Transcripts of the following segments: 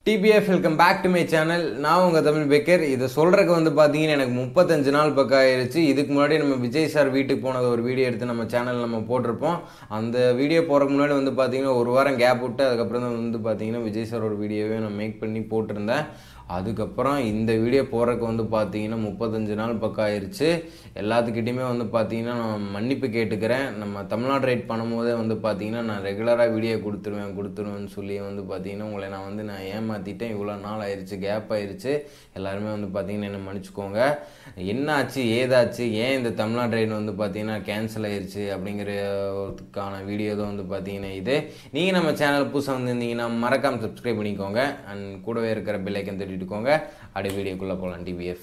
TBF welcome back to my channel. நான் உங்கள் Tamil Baker. இதை சொல்கிறதுக்கு வந்து பார்த்தீங்கன்னா எனக்கு 35 நாள் பக்கம் ஆயிடுச்சு. இதுக்கு முன்னாடி நம்ம விஜய் சார் வீட்டுக்கு போனது ஒரு வீடியோ எடுத்து நம்ம சேனல் நம்ம போட்டிருப்போம். அந்த வீடியோ போகிறதுக்கு முன்னாடி வந்து பார்த்தீங்கன்னா ஒரு வாரம் கேப் விட்டு அதுக்கப்புறம் தான் வந்து பார்த்தீங்கன்னா விஜய் சார் ஒரு வீடியோவே நான் மேக் பண்ணி போட்டிருந்தேன். அதுக்கப்புறம் இந்த வீடியோ போகிறதுக்கு வந்து பார்த்தீங்கன்னா 35 நாள் பக்கம் ஆயிடுச்சு. எல்லாத்துக்கிட்டையுமே வந்து பார்த்தீங்கன்னா நான் மன்னிப்பு கேட்டுக்கிறேன். நம்ம தமிழ்நாடு ரைட் பண்ணும்போதே வந்து பார்த்தீங்கன்னா நான் ரெகுலராக வீடியோ கொடுத்துருவேன்னு சொல்லி வந்து பார்த்தீங்கன்னா உங்களை நான் ஏமாற்றிட்டேன். இவ்வளோ நாள் ஆயிடுச்சு, கேப் ஆயிடுச்சு. எல்லாருமே வந்து பார்த்தீங்கன்னா என்ன மன்னிச்சுக்கோங்க. என்ன ஆச்சு, ஏதாச்சு, ஏன் இந்த தமிழ்நாடு ரைட் வந்து பார்த்தீங்கன்னா கேன்சல் ஆயிடுச்சு அப்படிங்கிறதுக்கான வீடியோ தான் வந்து பார்த்தீங்கன்னா இது. நீங்கள் நம்ம சேனல் புதுசாக வந்திருந்தீங்கன்னா மறக்காமல் சப்ஸ்கிரைப் பண்ணிக்கோங்க. அண்ட் கூடவே இருக்கிற பெல் ஐக்கன் தட்டிட்டுக்கோங்க. அப்படியே வீடியோக்குள்ளே போகலாம். TBF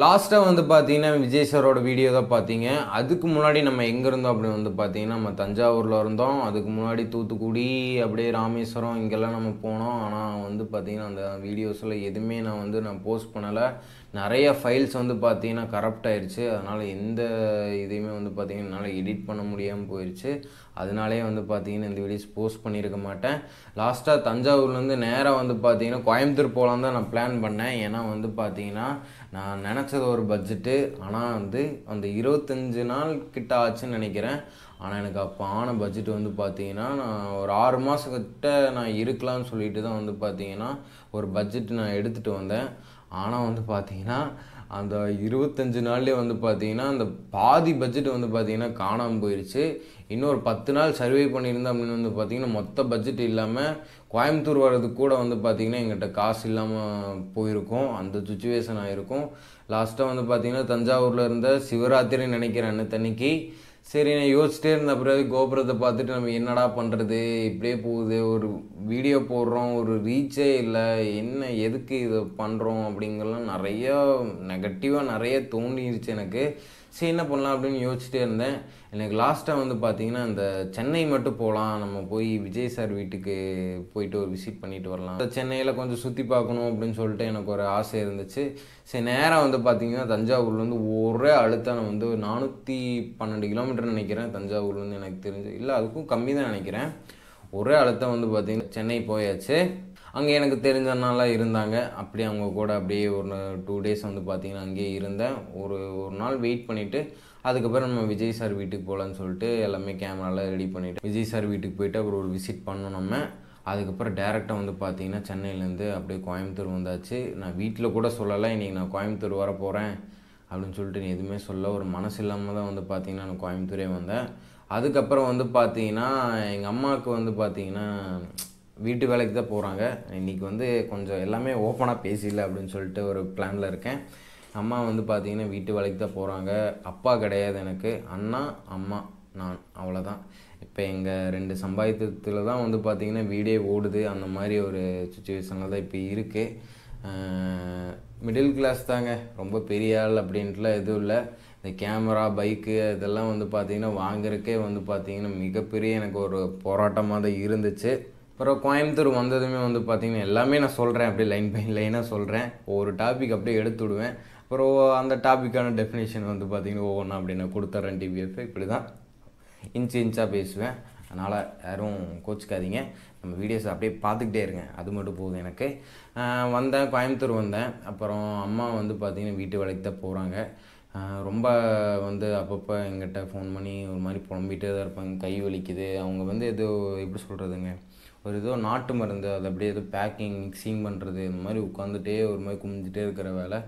லாஸ்ட்டாக வந்து பார்த்தீங்கன்னா விஜய் சாரோட வீடியோ தான் பார்த்தீங்க. அதுக்கு முன்னாடி நம்ம எங்கே இருந்தோம் அப்படின்னு வந்து பார்த்தீங்கன்னா நம்ம தஞ்சாவூரில் இருந்தோம். அதுக்கு முன்னாடி தூத்துக்குடி, அப்படியே ராமேஸ்வரம், இங்கெல்லாம் நம்ம போனோம். ஆனால் வந்து பார்த்தீங்கன்னா அந்த வீடியோஸில் எதுவுமே நான் போஸ்ட் பண்ணலை. நிறைய ஃபைல்ஸ் வந்து பார்த்தீங்கன்னா கரப்ட் ஆயிடுச்சு. அதனால் எந்த இதையுமே வந்து பார்த்தீங்கன்னா என்னால் எடிட் பண்ண முடியாமல் போயிடுச்சு. அதனாலே வந்து பார்த்தீங்கன்னா இந்த வீடியோஸ் போஸ்ட் பண்ணியிருக்க மாட்டேன். லாஸ்ட்டாக தஞ்சாவூர்லேருந்து நேராக வந்து பார்த்தீங்கன்னா கோயம்புத்தூர் போகலான்னு தான் நான் பிளான் பண்ணேன். ஏன்னா வந்து பார்த்தீங்கன்னா நான் நினச்சது ஒரு பட்ஜெட்டு. ஆனால் வந்து அந்த 25 நாள் கிட்ட ஆச்சுன்னு நினைக்கிறேன். ஆனால் எனக்கு அப்போ ஆன பட்ஜெட் வந்து பார்த்தீங்கன்னா நான் ஒரு 6 மாதக்கிட்ட நான் இருக்கலாம்னு சொல்லிட்டு தான் வந்து பார்த்தீங்கன்னா ஒரு பட்ஜெட் நான் எடுத்துகிட்டு வந்தேன். ஆனால் வந்து பார்த்தீங்கன்னா அந்த 25 நாள்லேயே வந்து பார்த்தீங்கன்னா அந்த பாதி பட்ஜெட் வந்து பார்த்தீங்கன்னா காணாமல் போயிடுச்சு. இன்னொரு 10 நாள் சர்வே பண்ணியிருந்தேன் அப்படின்னு வந்து பார்த்தீங்கன்னா மொத்த பட்ஜெட் இல்லாமல் கோயம்புத்தூர் வர்றதுக்கு கூட வந்து பார்த்தீங்கன்னா எங்கிட்ட காசு இல்லாமல் போயிருக்கும். அந்த சுச்சுவேஷன் ஆகிருக்கும். லாஸ்ட்டாக வந்து பார்த்தீங்கன்னா தஞ்சாவூரில் இருந்த சிவராத்திரின்னு நினைக்கிறேன் அன்னைக்கு. சரி, நான் யோசிச்சிட்டே இருந்த பிறகு கோபுரத்தை பார்த்துட்டு நம்ம என்னடா பண்ணுறது, இப்படியே போகுது, ஒரு வீடியோ போடுறோம், ஒரு ரீச்சே இல்லை, என்ன எதுக்கு இதை பண்ணுறோம் அப்படிங்கலாம் நிறையா நெகட்டிவாக நிறைய தோண்டிடுச்சு எனக்கு. சரி, என்ன பண்ணலாம் அப்படின்னு யோசிச்சுட்டே இருந்தேன். எனக்கு லாஸ்ட்டாக வந்து பார்த்தீங்கன்னா இந்த சென்னை மட்டும் போகலாம், நம்ம போய் விஜய் சார் வீட்டுக்கு போயிட்டு ஒரு விசிட் பண்ணிட்டு வரலாம், சென்னையில் கொஞ்சம் சுற்றி பார்க்கணும் அப்படின்னு சொல்லிட்டு எனக்கு ஒரு ஆசை இருந்துச்சு. சரி, நேராக வந்து பார்த்தீங்கன்னா தஞ்சாவூர்லேருந்து ஒரே அழுத்தம் வந்து 412 கிலோமீட்டர்னு நினைக்கிறேன். தஞ்சாவூர்லேருந்து எனக்கு தெரிஞ்சு இல்லை, அதுக்கும் கம்மி தான் நினைக்கிறேன். ஒரே அழுத்தம் வந்து பார்த்தீங்கன்னா சென்னை போயாச்சு. அங்கே எனக்கு தெரிஞ்சனாலாம் இருந்தாங்க. அப்படியே அவங்க கூட அப்படியே ஒரு 2 டேஸ் வந்து பார்த்தீங்கன்னா அங்கேயே இருந்தேன். ஒரு நாள் வெயிட் பண்ணிவிட்டு அதுக்கப்புறம் நம்ம விஜய் சார் வீட்டுக்கு போகலான்னு சொல்லிட்டு எல்லாமே கேமராலாம் ரெடி பண்ணிவிட்டு விஜய் சார் வீட்டுக்கு போயிட்டு அப்புறம் ஒரு விசிட் பண்ணோம் நம்ம. அதுக்கப்புறம் டேரெக்டாக வந்து பார்த்தீங்கன்னா சென்னையிலேருந்து அப்படியே கோயம்புத்தூர் வந்தாச்சு. நான் வீட்டில் கூட சொல்லலை இன்றைக்கி நான் கோயம்புத்தூர் வர போகிறேன் அப்படின்னு சொல்லிட்டு நீ எதுவுமே சொல்ல, ஒரு மனசு இல்லாமல் தான் வந்து பார்த்தீங்கன்னா நான் கோயம்புத்தூரே வந்தேன். அதுக்கப்புறம் வந்து பார்த்தீங்கன்னா எங்கள் அம்மாவுக்கு வந்து பார்த்தீங்கன்னா வீட்டு வேலைக்கு தான் போகிறாங்க. இன்றைக்கி வந்து கொஞ்சம் எல்லாமே ஓப்பனாக பேசிடல அப்படின்னு சொல்லிட்டு ஒரு பிளானில் இருக்கேன். அம்மா வந்து பார்த்தீங்கன்னா வீட்டு வேலைக்கு தான் போகிறாங்க. அப்பா கிடையாது எனக்கு, அண்ணா, அம்மா, நான், அவ்வளோதான். இப்போ எங்கள் 2 சம்பாதித்தத்தில் தான் வந்து பார்த்திங்கன்னா வீடே ஓடுது. அந்த மாதிரி ஒரு சுச்சுவேஷனில் தான் இப்போ இருக்குது. மிடில் கிளாஸ் தாங்க, ரொம்ப பெரிய ஆள் அப்படின்ட்டுலாம் எதுவும் இல்லை. இந்த கேமரா, பைக்கு இதெல்லாம் வந்து பார்த்திங்கன்னா வாங்குறதுக்கே வந்து பார்த்திங்கன்னா மிகப்பெரிய எனக்கு ஒரு போராட்டமாக தான் இருந்துச்சு. அப்புறம் கோயம்புத்தூர் வந்ததுமே வந்து பார்த்திங்கன்னா எல்லாமே நான் சொல்கிறேன், அப்படியே லைன் பை லைனாக சொல்கிறேன். ஒரு டாபிக் அப்படியே எடுத்து விடுவேன். அப்புறம் அந்த டாப்பிக்கான டெஃபினேஷன் வந்து பார்த்திங்கன்னா ஒவ்வொன்றா அப்படி நான் கொடுத்துட்றேன். TBF இப்படி தான் இன்ச்சாக பேசுவேன். அதனால் யாரும் கோச்சிக்காதீங்க. நம்ம வீடியோஸ் அப்படியே பார்த்துக்கிட்டே இருங்க, அது மட்டும் போதும் எனக்கு. கோயம்புத்தூர் வந்தேன். அப்புறம் அம்மா வந்து பார்த்திங்கன்னா வீட்டு வேலைக்கு தான் போகிறாங்க. ரொம்ப வந்து அப்பப்போ எங்கிட்ட ஃபோன் பண்ணி ஒரு மாதிரி புலம்பிகிட்டே தான் இருப்பாங்க. கை வலிக்குது, அவங்க வந்து ஏதோ எப்படி சொல்கிறதுங்க, ஒரு ஏதோ நாட்டு மருந்து அது அப்படியே ஏதோ பேக்கிங் மிக்சிங் பண்ணுறது, இந்த மாதிரி உட்காந்துட்டே ஒரு மாதிரி குமிஞ்சிட்டே இருக்கிற வேலை.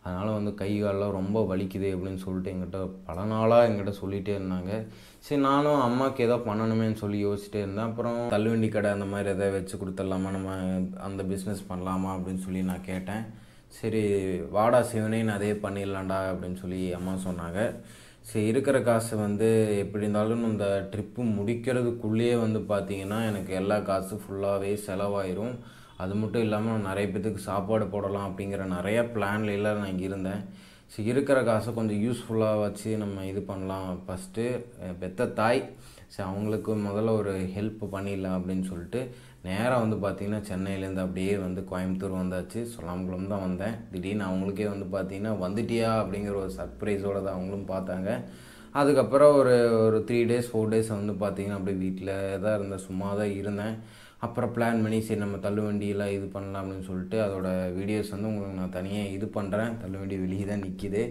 அதனால் வந்து கை காலெலாம் ரொம்ப வலிக்குது அப்படின்னு சொல்லிட்டு எங்கிட்ட பல நாளாக எங்கிட்ட சொல்லிகிட்டே இருந்தாங்க. சரி, நானும் அம்மாவுக்கு ஏதோ பண்ணணுமேன்னு சொல்லி யோசிச்சிட்டே இருந்தேன். அப்புறம் தள்ளுவண்டி கடை அந்த மாதிரி எதாவது வச்சு கொடுத்துடலாமா, நம்ம அந்த பிஸ்னஸ் பண்ணலாமா அப்படின்னு சொல்லி நான் கேட்டேன். சரி, வாடா சிவனேன்னு அதே பண்ணிடலாண்டா அப்படின்னு சொல்லி அம்மா சொன்னாங்க. சரி, இருக்கிற காசு வந்து எப்படி இருந்தாலும் இந்த ட்ரிப்பு முடிக்கிறதுக்குள்ளேயே வந்து பார்த்திங்கன்னா எனக்கு எல்லா காசு ஃபுல்லாகவே செலவாயிரும். அது மட்டும் இல்லாமல் நிறைய பேத்துக்கு சாப்பாடு போடலாம் அப்படிங்கிற நிறைய பிளான்லாம் நான் இங்கே இருந்தேன். சரி, இருக்கிற காசை கொஞ்சம் யூஸ்ஃபுல்லாக வச்சு நம்ம இது பண்ணலாம். ஃபஸ்ட்டு பெத்த தாய், சரி அவங்களுக்கு முதல்ல ஒரு ஹெல்ப் பண்ணிடலாம் அப்படின்னு சொல்லிட்டு நேராக வந்து பார்த்திங்கன்னா சென்னையிலேருந்து அப்படியே வந்து கோயம்புத்தூர் வந்தாச்சு. சொல்லாமக்குளம் தான் வந்தேன். திடீர்னு அவங்களுக்கே வந்து பார்த்திங்கன்னா வந்துட்டியா அப்படிங்கிற ஒரு சர்ப்ரைஸோடு தான் அவங்களும் பார்த்தாங்க. அதுக்கப்புறம் ஒரு ஒரு 3 டேஸ் 4 டேஸ் வந்து பார்த்திங்கன்னா அப்படியே வீட்டில் தான் இருந்தேன், சும்மா தான் இருந்தேன். அப்புறம் பிளான் பண்ணி சரி நம்ம தள்ளுவண்டியெல்லாம் இது பண்ணலாம் அப்படின்னு சொல்லிட்டு அதோட வீடியோஸ் வந்து உங்களுக்கு நான் தனியாக இது பண்ணுறேன். தள்ளுவண்டி வெளியே தான் நிற்கிது.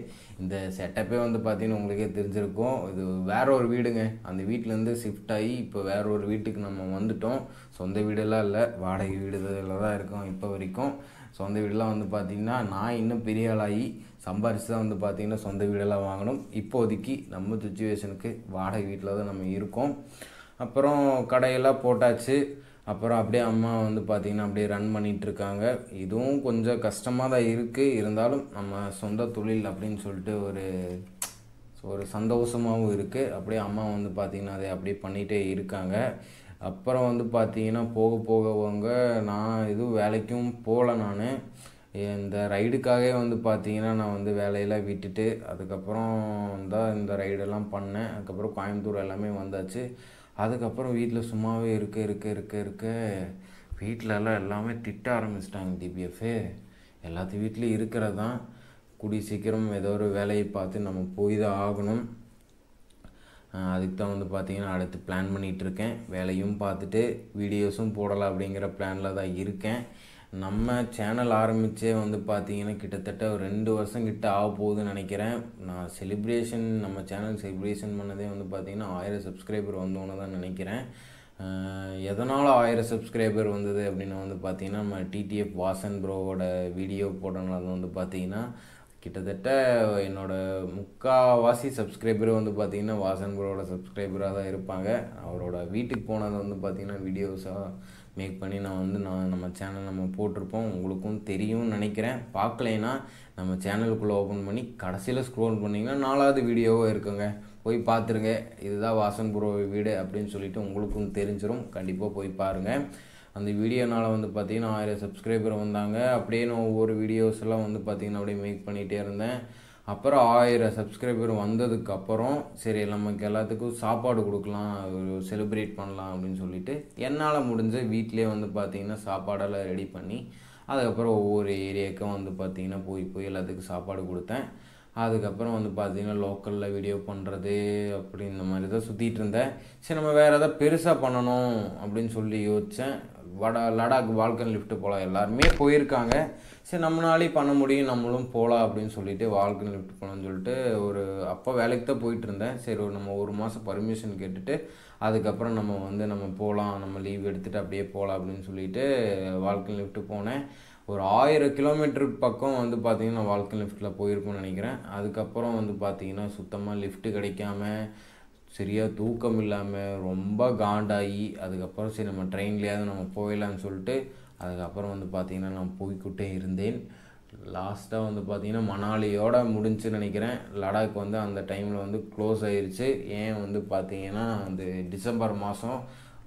இந்த செட்டப்பே வந்து பார்த்திங்கன்னா உங்களுக்கே தெரிஞ்சிருக்கும். இது வேற ஒரு வீடுங்க. அந்த வீட்டிலேருந்து ஷிஃப்ட் ஆகி இப்போ வேற ஒரு வீட்டுக்கு நம்ம வந்துட்டோம். சொந்த வீடெல்லாம் இல்லை, வாடகை வீடுல தான் இருக்கோம் இப்போ வரைக்கும். சொந்த வீடெலாம் வந்து பார்த்திங்கன்னா நான் இன்னும் பெரிய ஆளாகி சம்பாரிச்சு தான் வந்து பார்த்திங்கன்னா சொந்த வீடெல்லாம் வாங்கணும். இப்போதைக்கு நம்ம சுச்சுவேஷனுக்கு வாடகை வீட்டில் தான் நம்ம இருக்கோம். அப்புறம் கடையெல்லாம் போட்டாச்சு. அப்புறம் அப்படியே அம்மா வந்து பார்த்திங்கன்னா அப்படியே ரன் பண்ணிகிட்ருக்காங்க. இதுவும் கொஞ்சம் கஷ்டமாக தான் இருக்குது. இருந்தாலும் நம்ம சொந்த தொழில் அப்படின்னு சொல்லிட்டு ஒரு சந்தோஷமாகவும் இருக்குது. அப்படியே அம்மா வந்து பார்த்திங்கன்னா அதை அப்படியே பண்ணிகிட்டே இருக்காங்க. அப்புறம் வந்து பார்த்திங்கன்னா போக போகவங்க நான் எதுவும் வேலைக்கும் போகல. நான் இந்த ரைடுக்காகவே வந்து பார்த்திங்கன்னா நான் வந்து வேலையெல்லாம் விட்டுட்டு அதுக்கப்புறம் தான் இந்த ரைடெல்லாம் பண்ணேன். அதுக்கப்புறம் கோயம்புத்தூர் எல்லாமே வந்தாச்சு. அதுக்கப்புறம் வீட்டில் சும்மாவே இருக்க வீட்டிலலாம் எல்லாமே திட்ட ஆரம்பிச்சிட்டாங்க. டிபிஎஃப்பு எல்லாத்து வீட்லேயும் இருக்கிறது தான். கூடிய சீக்கிரம் ஏதோ ஒரு வேலையை பார்த்து நம்ம போய் தான் ஆகணும். அதுக்கு தான் வந்து பார்த்திங்கன்னா அடுத்து பிளான் பண்ணிகிட்ருக்கேன். வேலையும் பார்த்துட்டு வீடியோஸும் போடலாம் அப்படிங்கிற பிளானில் தான் இருக்கேன். நம்ம சேனல் ஆரம்பித்தே வந்து பார்த்திங்கன்னா கிட்டத்தட்ட ஒரு 2 வருஷம் கிட்ட ஆக போகுதுன்னு நினைக்கிறேன். நான் நம்ம சேனல் செலிப்ரேஷன் பண்ணதே வந்து பார்த்திங்கன்னா 1000 சப்ஸ்கிரைபர் வந்தோன்னு தான் நினைக்கிறேன். எதனால் 1000 சப்ஸ்கிரைபர் வந்தது அப்படின்னு வந்து பார்த்திங்கன்னா நம்ம டிடிஎஃப் வாசன் ப்ரோவோட வீடியோ போட்டனால வந்து பார்த்திங்கன்னா கிட்டத்தட்ட என்னோடய முக்கால்வாசி சப்ஸ்கிரைபர் வந்து பார்த்திங்கன்னா வாசன் ப்ரோவோட சப்ஸ்கிரைபராக தான் இருப்பாங்க. அவரோட வீட்டுக்கு போனது வந்து பார்த்திங்கன்னா வீடியோஸாக மேக் பண்ணி நம்ம சேனல் நம்ம போட்டிருப்போம். உங்களுக்கும் தெரியும்னு நினைக்கிறேன். பார்க்கலைன்னா நம்ம சேனலுக்குள்ளே ஓப்பன் பண்ணி கடைசியில் ஸ்க்ரோல் பண்ணிங்கன்னா 4வது வீடியோவும் இருக்குங்க, போய் பார்த்துருங்க. இதுதான் வாசன் ப்ரோ வீடு அப்படின்னு சொல்லிட்டு உங்களுக்கும் தெரிஞ்சிடும். கண்டிப்பாக போய் பாருங்கள். அந்த வீடியோனால் வந்து பார்த்திங்கன்னா 1000 சப்ஸ்கிரைபர் வந்தாங்க. அப்படியே நான் ஒவ்வொரு வீடியோஸ் எல்லாம் வந்து பார்த்திங்கன்னா அப்படியே மேக் பண்ணிகிட்டே இருந்தேன். அப்புறம் 1000 சப்ஸ்கிரைபர் வந்ததுக்கப்புறம் சரி நமக்கு எல்லாத்துக்கும் சாப்பாடு கொடுக்கலாம், ஒரு செலிப்ரேட் பண்ணலாம் அப்படின்னு சொல்லிட்டு என்னால் முடிஞ்ச வீட்டிலே வந்து பார்த்திங்கன்னா சாப்பாடெல்லாம் ரெடி பண்ணி அதுக்கப்புறம் ஒவ்வொரு ஏரியாவுக்கும் வந்து பார்த்திங்கன்னா போய் எல்லாத்துக்கும் சாப்பாடு கொடுத்தேன். அதுக்கப்புறம் வந்து பார்த்திங்கன்னா லோக்கலில் வீடியோ பண்ணுறது அப்படி இந்த மாதிரி தான் சுற்றிட்டு இருந்தேன். சரி நம்ம வேறு எதாவது பெருசாக பண்ணணும் அப்படின்னு சொல்லி யோசித்தேன். லடாக் வால்கன் லிஃப்ட்டு போகலாம், எல்லாருமே போயிருக்காங்க. சரி நம்மளாலே பண்ண முடியும், நம்மளும் போகலாம் அப்படின்னு சொல்லிட்டு வால்கன் லிஃப்ட் போகலான்னு சொல்லிட்டு அப்போ வேலைக்கு தான் போயிட்டு இருந்தேன். சரி நம்ம 1 மாதம் பர்மிஷன் கேட்டுட்டு அதுக்கப்புறம் நம்ம போகலாம், நம்ம லீவ் எடுத்துகிட்டு அப்படியே போகலாம் அப்படின்னு சொல்லிட்டு வால்கன் லிஃப்ட்டு போனேன். ஒரு 1000 கிலோமீட்டருக்கு பக்கம் வந்து பார்த்திங்கன்னா வால்கன் லிஃப்ட்டில் போயிருக்கும்னு நினைக்கிறேன். அதுக்கப்புறம் வந்து பார்த்திங்கன்னா சுத்தமாக லிஃப்ட்டு கிடைக்காம சரியாக தூக்கம் இல்லாமல் ரொம்ப காண்டாகி அதுக்கப்புறம் சரி நம்ம ட்ரெயின்லேயாவது நம்ம போயிடலான்னு சொல்லிட்டு அதுக்கப்புறம் வந்து பார்த்திங்கன்னா நான் போய்கிட்டே இருந்தேன். லாஸ்ட்டாக வந்து பார்த்திங்கன்னா மணாலியோட முடிஞ்சுன்னு நினைக்கிறேன். லடாக் வந்து அந்த டைமில் வந்து க்ளோஸ் ஆயிடுச்சு. ஏன் வந்து பார்த்திங்கன்னா அந்த டிசம்பர் மாதம்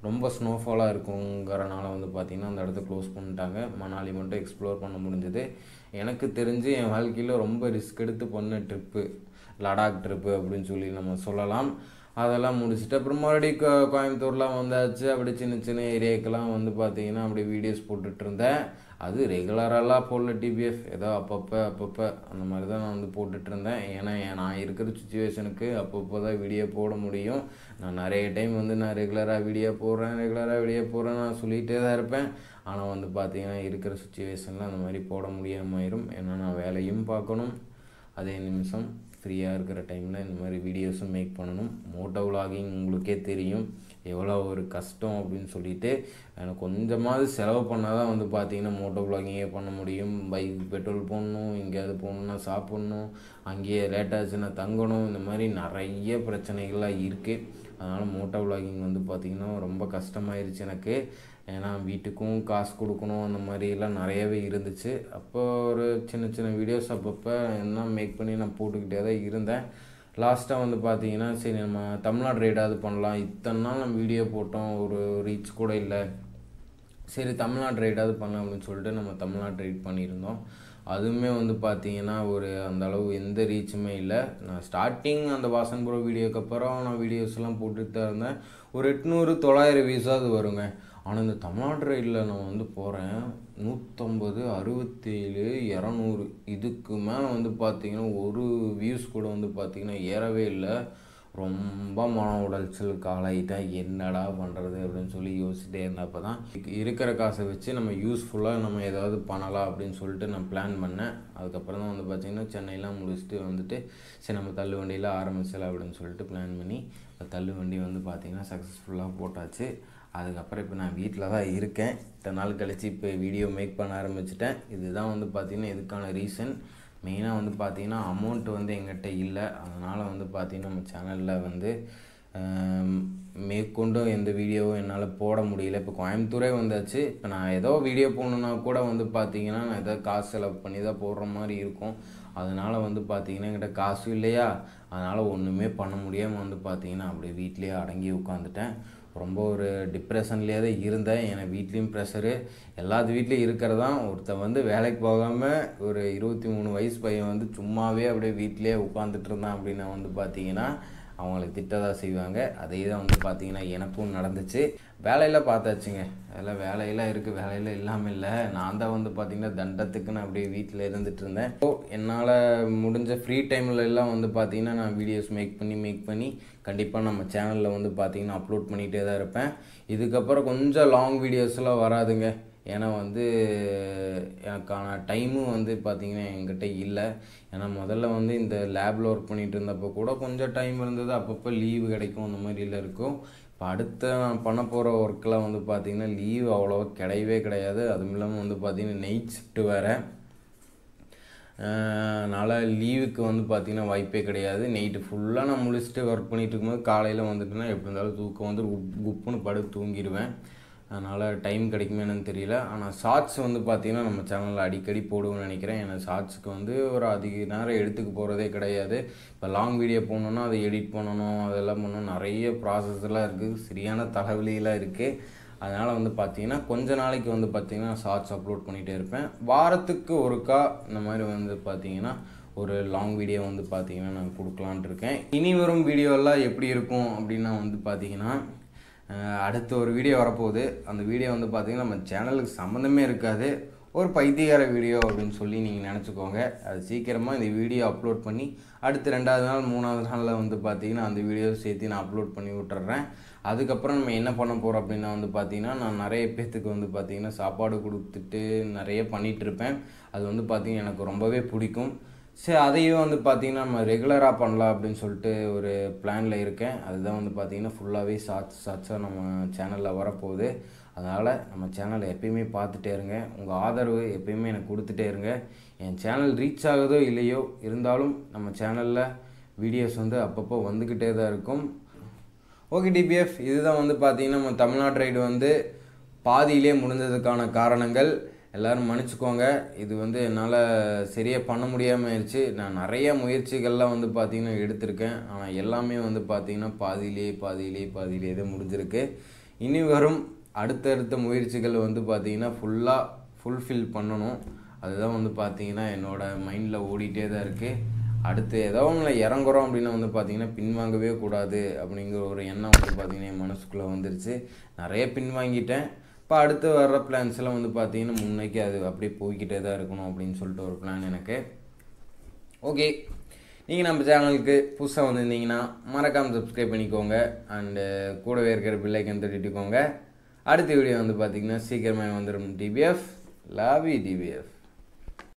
ரொம்ப ஸ்னோஃபாலாக இருக்குங்கிறனால வந்து பார்த்திங்கன்னா அந்த இடத்த க்ளோஸ் பண்ணிட்டாங்க. மணாலி மட்டும் எக்ஸ்ப்ளோர் பண்ண முடிஞ்சது. எனக்கு தெரிஞ்சு என் வாழ்க்கையில் ரொம்ப ரிஸ்க் எடுத்து பண்ண ட்ரிப்பு லடாக் ட்ரிப்பு அப்படின்னு சொல்லி நம்ம சொல்லலாம். அதெல்லாம் முடிச்சுட்டு அப்புறம் மறுபடியும் கோயம்புத்தூர்லாம் வந்தாச்சு. அப்படி சின்ன சின்ன ஏரியாக்கெல்லாம் வந்து பார்த்திங்கன்னா அப்படி வீடியோஸ் போட்டுட்ருந்தேன். அது ரெகுலரெல்லாம் போடல டிபிஎஃப், ஏதோ அப்பப்போ அந்த மாதிரி தான் நான் வந்து போட்டுட்ருந்தேன். ஏன்னா நான் இருக்கிற சுச்சுவேஷனுக்கு அப்பப்போ தான் வீடியோ போட முடியும். நான் நிறைய டைம் வந்து நான் ரெகுலராக வீடியோ போடுறேன் நான் சொல்லிகிட்டே தான் இருப்பேன். ஆனால் வந்து பார்த்திங்கன்னா இருக்கிற சுச்சுவேஷனில் அந்த மாதிரி போட முடியாமாயிரும். ஏன்னா நான் வேலையும் பார்க்கணும், அதே நிமிஷம் ஃப்ரீயாக இருக்கிற டைமில் இந்த மாதிரி வீடியோஸும் மேக் பண்ணணும். மோட்டோ விலாகிங் உங்களுக்கே தெரியும் எவ்வளோ ஒரு கஷ்டம் அப்படின்னு சொல்லிட்டு எனக்கு கொஞ்சமாவது செலவு பண்ணால் தான் வந்து பார்த்திங்கன்னா மோட்டோ விலாகிங்கே பண்ண முடியும். பைக் பெட்ரோல் போடணும், எங்கேயாவது போகணுன்னா சாப்பிட்ணும், அங்கேயே லேட்டாச்சுன்னா தங்கணும், இந்த மாதிரி நிறைய பிரச்சனைகள்லாம் இருக்குது. அதனால் மோட்டோ விலாகிங் வந்து பார்த்திங்கன்னா ரொம்ப கஷ்டமாயிருச்சு எனக்கு. ஏன்னா வீட்டுக்கும் காசு கொடுக்கணும், அந்த மாதிரிலாம் நிறையவே இருந்துச்சு. அப்போ ஒரு சின்ன சின்ன வீடியோஸ் அப்பப்போ என்ன மேக் பண்ணி நான் போட்டுக்கிட்டே தான் இருந்தேன். லாஸ்ட்டாக வந்து பார்த்திங்கன்னா சரி நம்ம தமிழ்நாடு ரைடாவது பண்ணலாம். இத்தனை நாள் நம்ம வீடியோ போட்டோம், ஒரு ரீச் கூட இல்லை. சரி தமிழ்நாடு ரைடாவது பண்ணலாம் அப்படின்னு சொல்லிட்டு நம்ம தமிழ்நாடு ரைட் பண்ணியிருந்தோம். அதுவுமே வந்து பார்த்திங்கன்னா அந்தளவு எந்த ரீச்சுமே இல்லை. நான் ஸ்டார்டிங் அந்த வாசன் ப்ரோ வீடியோக்கு அப்புறம் நான் வீடியோஸ்லாம் போட்டுட்டு தான் இருந்தேன். ஒரு 800-900 வியூஸாவது வருங்க. ஆனால் இந்த தமிழ்நாடு ரைடில் நான் வந்து போகிறேன் 150, 67, 200 இதுக்கு மேலே வந்து பார்த்திங்கன்னா ஒரு வியூஸ் கூட வந்து பார்த்திங்கன்னா ஏறவே இல்லை. ரொம்ப மன உளைச்சலுக்கு ஆளாகிட்டேன். என்னடா பண்ணுறது அப்படின்னு சொல்லி யோசிச்சுட்டே இருந்தப்போ தான் இருக்கிற காசை வச்சு நம்ம யூஸ்ஃபுல்லாக நம்ம ஏதாவது பண்ணலாம் அப்படின்னு சொல்லிட்டு நான் பிளான் பண்ணேன். அதுக்கப்புறம் தான் வந்து பார்த்திங்கன்னா சென்னையெலாம் முடிச்சுட்டு வந்துட்டு சரி நம்ம தள்ளு வண்டியில் ஆரம்பிச்சலாம் அப்படின்னு சொல்லிட்டு பிளான் பண்ணி தள்ளு வண்டி வந்து பார்த்திங்கன்னா சக்ஸஸ்ஃபுல்லாக போட்டாச்சு. அதுக்கப்புறம் இப்போ நான் வீட்டில் தான் இருக்கேன். இத்தனை நாள் கழித்து இப்போ வீடியோ மேக் பண்ண ஆரம்பிச்சிட்டேன். இதுதான் வந்து பார்த்திங்கன்னா இதுக்கான ரீசன். மெயினாக வந்து பார்த்திங்கன்னா அமௌண்ட் வந்து எங்கிட்ட இல்லை. அதனால் வந்து பார்த்திங்கன்னா நம்ம சேனலில் வந்து மேற்கொண்டும் எந்த வீடியோவும் என்னால் போட முடியல. இப்போ கோயம்புத்தூரே வந்தாச்சு. இப்போ நான் ஏதோ வீடியோ போடணுன்னா கூட வந்து பார்த்திங்கன்னா நான் ஏதோ காசு செலவு பண்ணி தான் போடுற மாதிரி இருக்கும். அதனால் வந்து பார்த்திங்கன்னா என்கிட்ட காசும் இல்லையா, அதனால் ஒன்றுமே பண்ண முடியாமல் வந்து பார்த்திங்கன்னா அப்படியே வீட்லேயே அடங்கி உட்காந்துட்டேன். ரொம்ப ஒரு டிப்ரெஷன்லேயே தான் இருந்தேன். ஏன்னா வீட்லேயும் ப்ரெஷரு எல்லாத்து வீட்லேயும் இருக்கிறதான். ஒருத்தன் வந்து வேலைக்கு போகாமல் ஒரு 23 வயசு பையன் வந்து சும்மாவே அப்படியே வீட்டிலே உட்காந்துட்டு இருந்தான் அப்படின்னா வந்து பார்த்திங்கன்னா அவங்களுக்கு திட்டதான் செய்வாங்க. அதே தான் வந்து பார்த்திங்கன்னா எனக்கும் நடந்துச்சு. வேலையில் பார்த்தாச்சுங்க. அதில் வேலையெல்லாம் இருக்குது, வேலையில் இல்லாமல் இல்லை. நான் தான் வந்து பார்த்திங்கன்னா தண்டத்துக்குன்னு அப்படியே வீட்டில் இருந்துகிட்டு இருந்தேன். ஸோ என்னால் முடிஞ்ச ஃப்ரீ டைமில் எல்லாம் வந்து பார்த்திங்கன்னா நான் வீடியோஸ் மேக் பண்ணி கண்டிப்பாக நம்ம சேனலில் வந்து பார்த்திங்கன்னா அப்லோட் பண்ணிகிட்டே தான் இருப்பேன். இதுக்கப்புறம் கொஞ்சம் லாங் வீடியோஸ்லாம் வராதுங்க. ஏன்னா வந்து எனக்கான டைமும் வந்து பார்த்திங்கன்னா என்கிட்ட இல்லை. ஏன்னா முதல்ல வந்து இந்த லேபில் ஒர்க் பண்ணிகிட்டு இருந்தப்போ கூட கொஞ்சம் டைம் இருந்தது, அப்பப்போ லீவு கிடைக்கும், அந்த மாதிரிலாம் இருக்கும். இப்போ அடுத்த நான் பண்ண போகிற ஒர்க்கெலாம் வந்து பார்த்திங்கன்னா லீவ் அவ்வளோவா கிடையவே கிடையாது. அதுவும் இல்லாமல் வந்து பார்த்திங்கன்னா நைட் ஷிஃப்ட்டு வேறு. அதனால் லீவுக்கு வந்து பார்த்திங்கன்னா வாய்ப்பே கிடையாது. நைட்டு ஃபுல்லாக நான் முழிச்சிட்டு ஒர்க் பண்ணிகிட்டு இருக்கும்போது காலையில் வந்துட்டுனா எப்படி இருந்தாலும் தூக்கம் வந்து குப்புன்னு படுத்து தூங்கிடுவேன். அதனால் டைம் கிடைக்குமே என்னன்னு தெரியல. ஆனால் ஷார்ட்ஸ் வந்து பார்த்திங்கன்னா நம்ம சேனலில் அடிக்கடி போடுவோம்னு நினைக்கிறேன். ஏன்னா ஷார்ட்ஸுக்கு வந்து ஒரு அதிக நேரம் எடுத்துக்க போகிறதே கிடையாது. இப்போ லாங் வீடியோ போடணுன்னா அதை எடிட் பண்ணணும், அதெல்லாம் பண்ணணும், நிறைய ப்ராசஸ்லாம் இருக்குது, சரியான தலைவலியெல்லாம் இருக்குது. அதனால் வந்து பார்த்திங்கன்னா கொஞ்ச நாளைக்கு வந்து பார்த்திங்கன்னா ஷார்ட்ஸ் அப்லோட் பண்ணிகிட்டே இருப்பேன். வாரத்துக்கு ஒருக்கா இந்த மாதிரி வந்து பார்த்திங்கன்னா ஒரு லாங் வீடியோ வந்து பார்த்திங்கன்னா நான் கொடுக்கலான்ட்டு இருக்கேன். இனி வரும் வீடியோலாம் எப்படி இருக்கும் அப்படின்னா வந்து பார்த்திங்கன்னா அடுத்த ஒரு வீடியோ வரப்போகுது. அந்த வீடியோ வந்து பார்த்திங்கன்னா நம்ம சேனலுக்கு சம்மந்தமே இருக்காது, ஒரு பைத்தியக்கார வீடியோ அப்படின்னு சொல்லி நீங்கள் நினச்சிக்கோங்க. அது சீக்கிரமாக இந்த வீடியோ அப்லோட் பண்ணி அடுத்து 2வது நாள் 3வது நாளில் வந்து பார்த்திங்கன்னா அந்த வீடியோ சேர்த்து நான் அப்லோட் பண்ணி விட்டுறேன். அதுக்கப்புறம் நம்ம என்ன பண்ண போகிறோம் அப்படின்னா வந்து பார்த்திங்கன்னா நான் நிறைய பேர்த்துக்கு வந்து பார்த்திங்கன்னா சாப்பாடு கொடுத்துட்டு நிறைய பண்ணிகிட்ருப்பேன். அது வந்து பார்த்திங்கன்னா எனக்கு ரொம்பவே பிடிக்கும். சரி, அதையும் வந்து பார்த்திங்கன்னா நம்ம ரெகுலராக பண்ணலாம் அப்படின்னு சொல்லிட்டு ஒரு பிளானில் இருக்கேன். அதுதான் வந்து பார்த்திங்கன்னா ஃபுல்லாகவே ஷார்ட்ஸாக நம்ம சேனலில் வரப்போகுது. அதனால் நம்ம சேனலை எப்பயுமே பார்த்துட்டே இருங்க. உங்கள் ஆதரவு எப்பயுமே எனக்கு கொடுத்துட்டே இருங்க. என் சேனல் ரீச் ஆகுதோ இல்லையோ இருந்தாலும் நம்ம சேனலில் வீடியோஸ் வந்து அப்பப்போ வந்துக்கிட்டே தான் இருக்கும். ஓகே டிபிஎஃப், இதுதான் வந்து பார்த்திங்கன்னா நம்ம தமிழ்நாடு ரைடு வந்து பாதியிலே முடிஞ்சதுக்கான காரணங்கள். எல்லோரும் மன்னிச்சுக்கோங்க. இது வந்து என்னால் சரியாக பண்ண முடியாமல் ஆயிடுச்சு. நான் நிறைய முயற்சிகள்லாம் வந்து பார்த்திங்கன்னா எடுத்திருக்கேன். ஆனால் எல்லாமே வந்து பார்த்திங்கன்னா பாதியிலே தான் முடிஞ்சிருக்கு. இனி வரும் அடுத்தடுத்த முயற்சிகள் வந்து பார்த்திங்கன்னா ஃபுல்ஃபில் பண்ணணும். அதுதான் வந்து பார்த்திங்கன்னா என்னோடய மைண்டில் ஓடிட்டே தான் இருக்குது. அடுத்து ஏதோ ஒன்று இறங்குறோம் அப்படின்னா வந்து பார்த்திங்கன்னா பின்வாங்கவே கூடாது அப்படிங்கிற ஒரு எண்ணம் வந்து பார்த்திங்கன்னா என் மனசுக்குள்ளே வந்துருச்சு. நிறைய பின்வாங்கிட்டேன். இப்போ அடுத்து வர்ற பிளான்ஸ் எல்லாம் வந்து பார்த்திங்கன்னா முன்னேக்கி அது அப்படியே போய்கிட்டே தான் இருக்கணும் அப்படின்னு சொல்லிட்டு ஒரு பிளான் எனக்கு. ஓகே, நீங்கள் நம்ம சேனலுக்கு புதுசாக வந்திருந்தீங்கன்னா மறக்காமல் சப்ஸ்கிரைப் பண்ணிக்கோங்க. அண்டு கூடவே இருக்கிற பெல் ஐக்கன் தட்டிட்டுக்கோங்க. அடுத்த வீடியோ வந்து பார்த்திங்கன்னா சீக்கிரமாக வந்துடும். டிபிஎஃப் லவ் யூ டிபிஎஃப்.